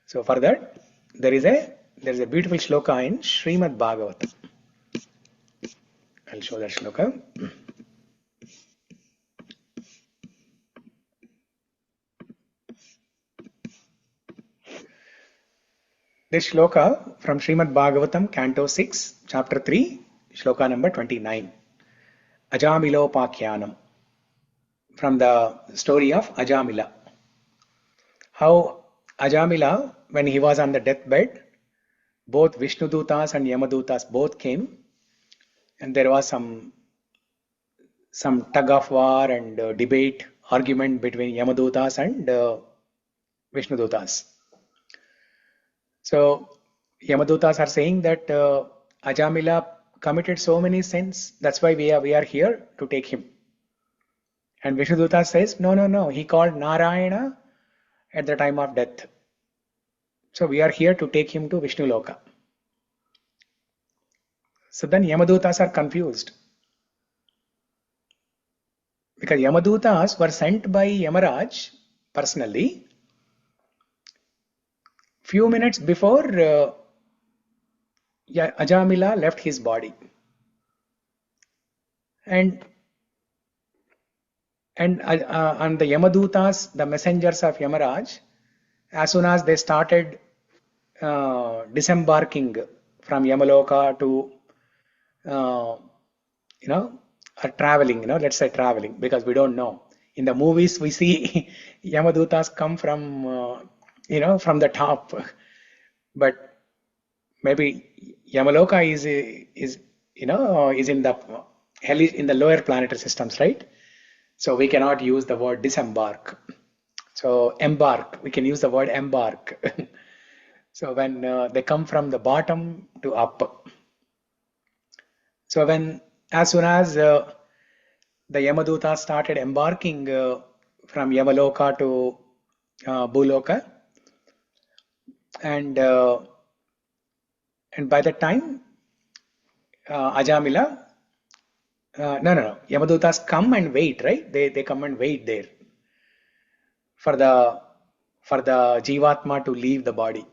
So for that, there is a beautiful shloka in Srimad Bhagavatam. I'll show that shloka. This shloka from Srimad Bhagavatam, Canto 6, Chapter 3, shloka number 29. Ajamilopakyanam. From the story of Ajamila. How Ajamila, when he was on the deathbed, both Vishnudutas and Yamadutas both came, and there was some tug of war and debate, argument between Yamadutas and Vishnudutas. So Yamadutas are saying that Ajamila committed so many sins, that's why we are here to take him. And Vishnuduta says, no, he called Nārāyana at the time of death. So we are here to take him to Vishnu Loka. So then Yamadutas are confused. Because Yamadutas were sent by Yamarāja personally few minutes before Ajamila left his body. And the Yamadutas, the messengers of Yamarāja, as soon as they started disembarking from Yamaloka to traveling, let's say traveling, because we don't know. In the movies we see Yamadutas come from from the top, but maybe Yamaloka is in the hell, in the lower planetary systems, right? So we cannot use the word disembark. So embark, we can use the word embark. So when they come from the bottom to up. So as soon as the Yamaduta started embarking from Yamaloka to Bhuloka, and by the time Ajamila, Yamadutas come and wait, right? They come and wait there for the Jivatma to leave the body.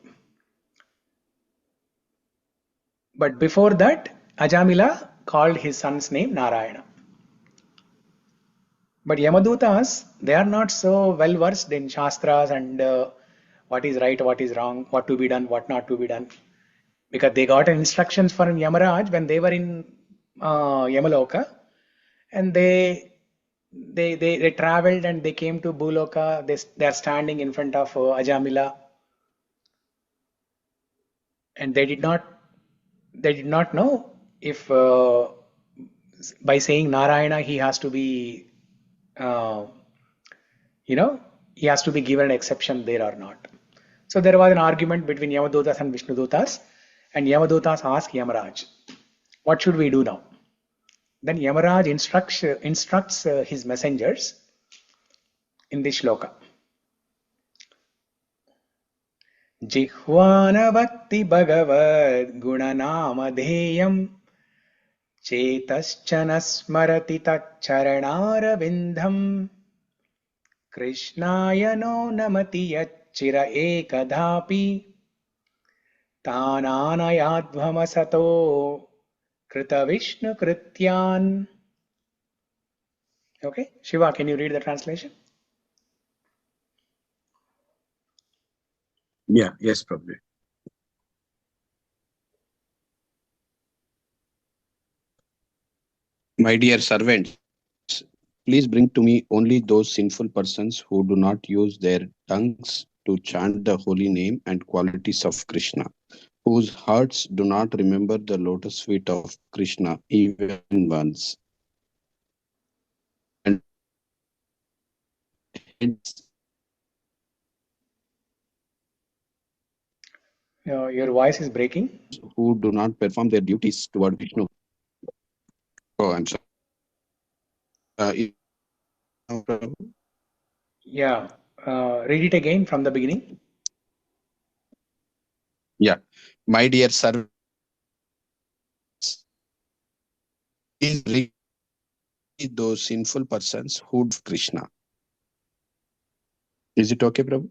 But before that, Ajamila called his son's name Nārāyana. But Yamadutas, they are not so well versed in Shastras and what is right, what is wrong, what to be done, what not to be done. Because they got instructions from Yamarāja when they were in Yamaloka, and they traveled and they came to Bhuloka. They are standing in front of Ajamila, and they did not know if by saying Nārāyana he has to be he has to be given an exception there or not. So there was an argument between Yamadutas and Vishnudutas, and Yamadutas asked Yamarāja, what should we do now? Then Yamarāja instructs his messengers in this shloka. Jihvānavakti bhagavad gunanamadheyam chetascha smarati taccharanāravindham krishnāya no namati yacchira ekadhapi tānānayādvamasato krita vishnu krityan. Okay, Shiva, can you read the translation? Yeah, yes, Prabhupada. My dear servants, please bring to me only those sinful persons who do not use their tongues to chant the holy name and qualities of Krishna, whose hearts do not remember the lotus feet of Krishna even once, and heads Your voice is breaking. who do not perform their duties toward Vishnu. Oh, I'm sorry. Prabhu? Yeah, read it again from the beginning. Yeah. My dear servants, please read those sinful persons who do Krishna. Is it okay, Prabhu?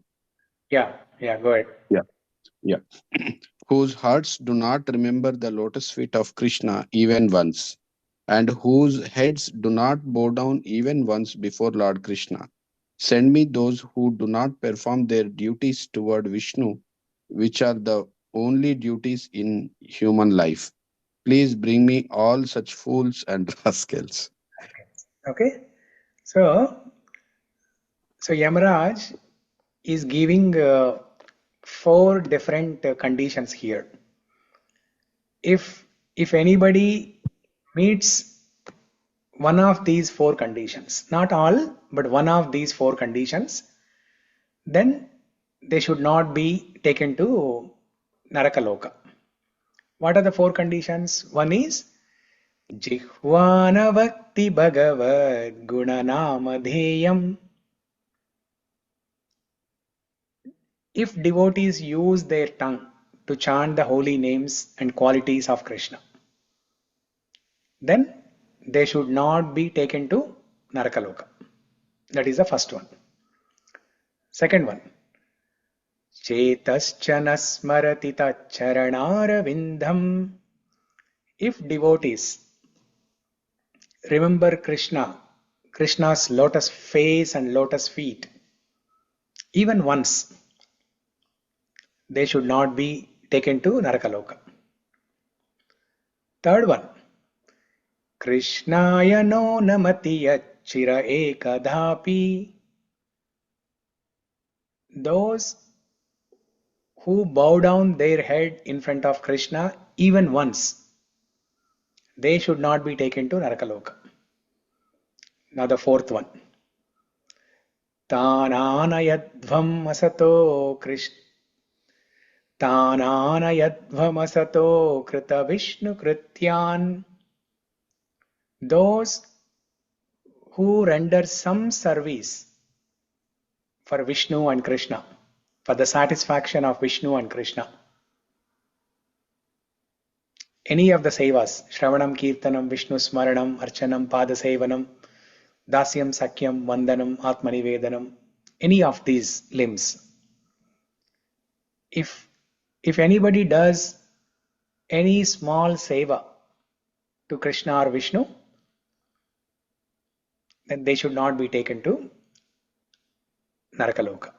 Yeah, go ahead. Yeah. Whose hearts do not remember the lotus feet of Krishna even once, and whose heads do not bow down even once before Lord Krishna. Send me those who do not perform their duties toward Vishnu, which are the only duties in human life. Please bring me all such fools and rascals. Okay, so Yamaraj is giving 4 different conditions here. If anybody meets one of these 4 conditions, not all, but one of these 4 conditions, then they should not be taken to Narakaloka. What are the 4 conditions? One is Jihvana Bhakti Bhagavad Gunanamadheyam. If devotees use their tongue to chant the holy names and qualities of Krishna, then they should not be taken to Narakaloka. That is the first one. Second one, Chetaschana Smarati Charanāravindham. If devotees remember Krishna's lotus face and lotus feet, even once, they should not be taken to Narakaloka. Third one, Krishnaya no namati yachira ekadhapi. Those who bow down their head in front of Krishna even once, they should not be taken to Narakaloka. Now the fourth one. Tānānayadvam asato Krishna. Tānānayadvam asato krita Vishnu krityan. Those who render some service for Vishnu and Krishna, for the satisfaction of Vishnu and Krishna. Any of the sevas, Shravanam, Kirtanam, Vishnu Smaranam, Archanam, Padasevanam, Dasyam, Sakyam, Vandanam, Atmanivedanam, any of these limbs. If anybody does any small seva to Krishna or Vishnu, then they should not be taken to Narakaloka.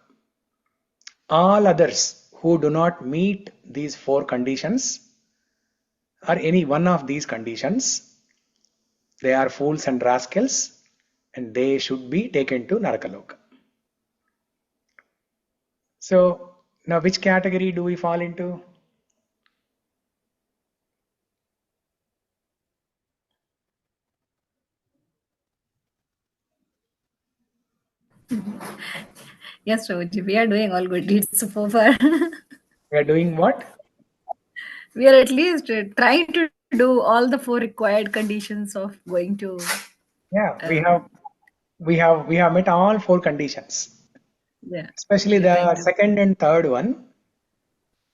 All others who do not meet these 4 conditions, or any one of these conditions, they are fools and rascals, and they should be taken to Narakaloka. So now which category do we fall into? Yes, Prabhuji, we are doing all good deeds so far. We are doing what? We are at least trying to do all the 4 required conditions of going to. Yeah, we have met all 4 conditions. Yeah. Especially we are trying the to- second and third one.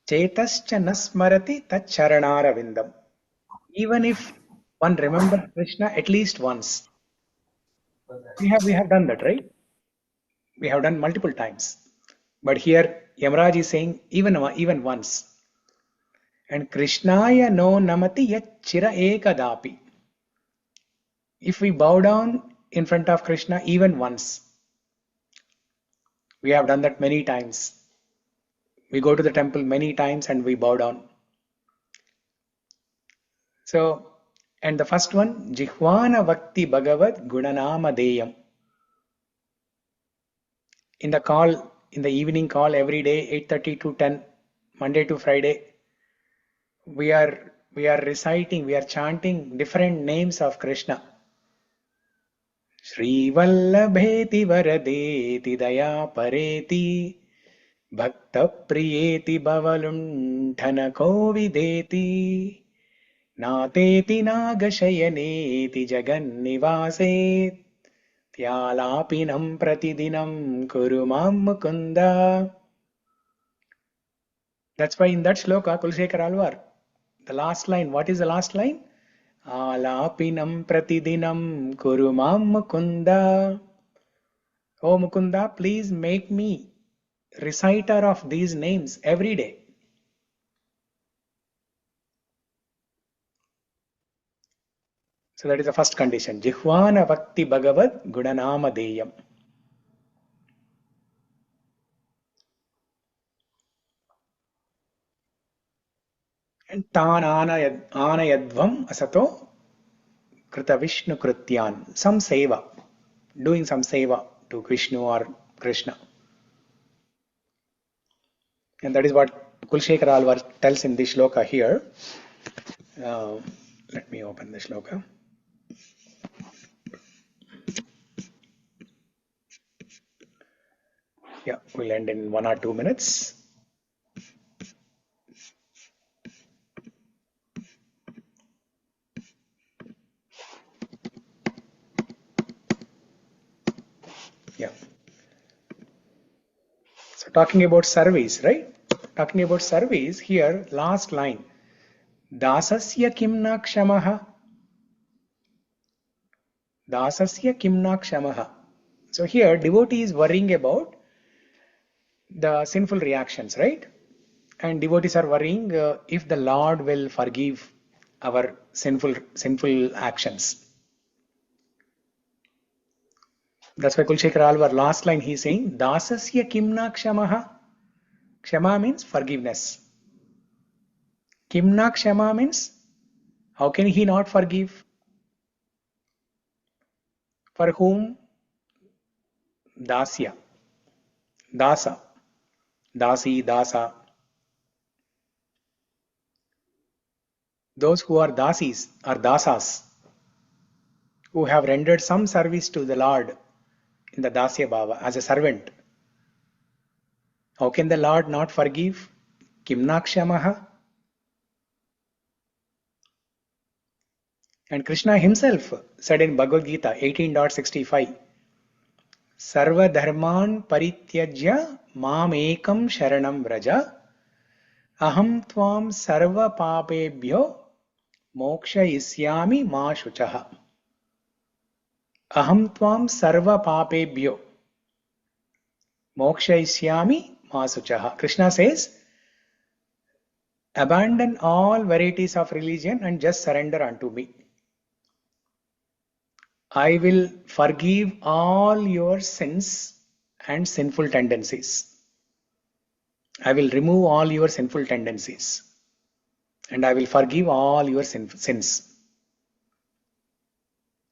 Chetascha nasmarati taccharanāravindam. Even if one remembers Krishna at least once. We have done that, right? We have done multiple times. But here Yamarāja is saying even once. And Krishnaya no namati yachira ekadapi. If we bow down in front of Krishna even once. We have done that many times. We go to the temple many times and we bow down. So, and the first one, Jihvana Bhakti Bhagavad Gunanama Deyam. In the call, in the evening call every day, 8:30 to 10, Monday to Friday, we are reciting, we are chanting different names of Krishna. Shri Vallabheti Varadeti Daya Pareti Bhakta Priyeti Bhavalunthana Kovideti Nateti Nagashayaneti Jagannivase Tyālāpinam Pratidinam Kurumam Mukunda. That's why in that shloka, Kulshekar Alvar, the last line, what is the last line? Ālāpinam Pratidinam Kurumam Mukunda. Oh Mukunda, please make me reciter of these names every day. So that is the first condition. Jihvana Bhakti Bhagavad Gunanama Deyam. And Tan Anayadvam Asato Krita Vishnu Krutyan. Some seva. Doing some seva to Vishnu or Krishna. And that is what Kulshekar Alvar tells in this shloka here. Let me open the shloka. Yeah, we'll end in 1 or 2 minutes. Yeah. So talking about service, right? Talking about service, here, last line. Dāsasya kimna kshamaha. Dāsasya kimna kshamaha. So here, devotee is worrying about the sinful reactions, right? And devotees are worrying if the Lord will forgive our sinful actions. That's why Kulshekar Alvar, last line, he is saying, Dāsasya kimna kshamaha. Kshama means forgiveness. Kimna kshama means, how can he not forgive? For whom? Dāsya. Dāsa. Dāsi, Dāsa. Those who are Dasis or Dāsas, who have rendered some service to the Lord in the Dasya Bhava as a servant. How can the Lord not forgive? Kimna kshamaha. And Krishna himself said in Bhagavad Gita 18.65, Sarva dharman parityajya mam ekam sharanam vraja aham tvam sarva papebhyo mokshayisyami ma shuchaha. Aham tvam sarva papebhyo mokshayisyami ma shuchaha. Krishna says, abandon all varieties of religion and just surrender unto me. I will forgive all your sins and sinful tendencies. I will remove all your sinful tendencies. And I will forgive all your sins.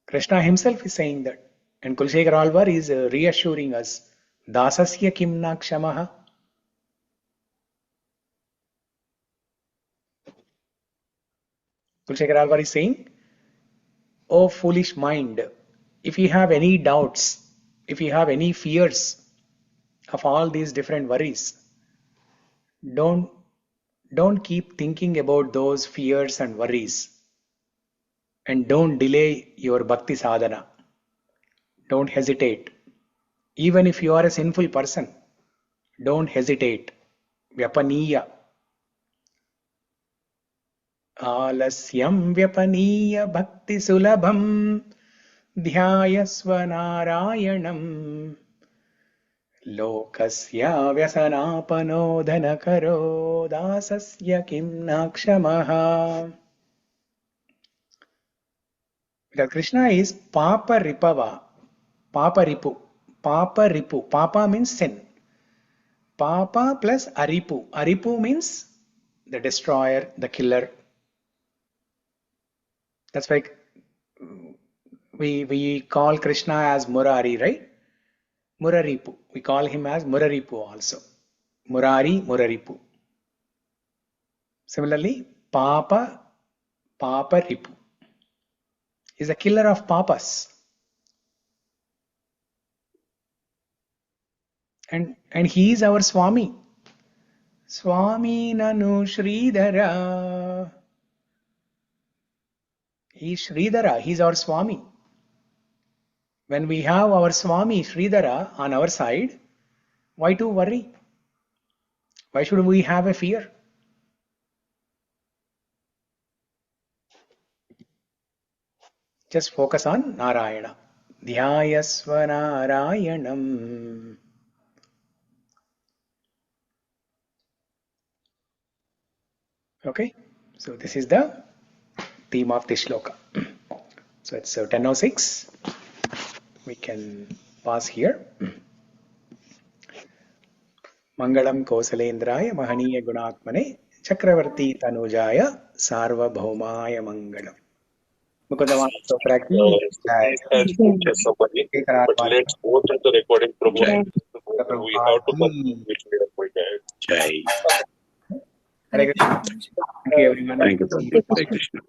Krishna himself is saying that. And Kulshekar Alvar is reassuring us. Dāsasya kimna kshamaha. Kulshekar Alvar is saying, O foolish mind, if you have any doubts, if you have any fears of all these different worries, don't keep thinking about those fears and worries. And don't delay your bhakti sadhana. Don't hesitate. Even if you are a sinful person, don't hesitate. Vyapanīya. Ālasyam vyapanīya bhakti-sulabham dhyāyasva Nārāyanam lokasya vyasanāpanodana-karo dāsasya kim nakshamaha. Because Krishna is pāpa-ripavah. pāpa-ripu. Pāpa-ripu. Pāpa means sin. Pāpa plus aripu. Aripu means the destroyer, the killer. That's why we call Krishna as Murari, right? Muraripu. We call him as Muraripu also. Murari, Muraripu. Similarly, Pāpa-Ripu is a killer of papas. And he is our svāmī. Svāmī nanu śrīdharah. He is śrīdharah. He is our svāmī. When we have our svāmī śrīdharah on our side, why to worry? Why should we have a fear? Just focus on Nārāyana. Dhyāyasva Nārayanam. Okay, so this is the theme of this shloka. So it's 10:06. We can pause here. Mangalam Kosalendraya Mahaniya Gunatmane Chakravarti Tanujaya Sarvabhaumaya Mangalam. Mukunda-Mālā-Stotra ki jai. But let's go to the recording program. We have to jai. Hare Krishna. Thank you everyone. Thank you. Hare Krishna.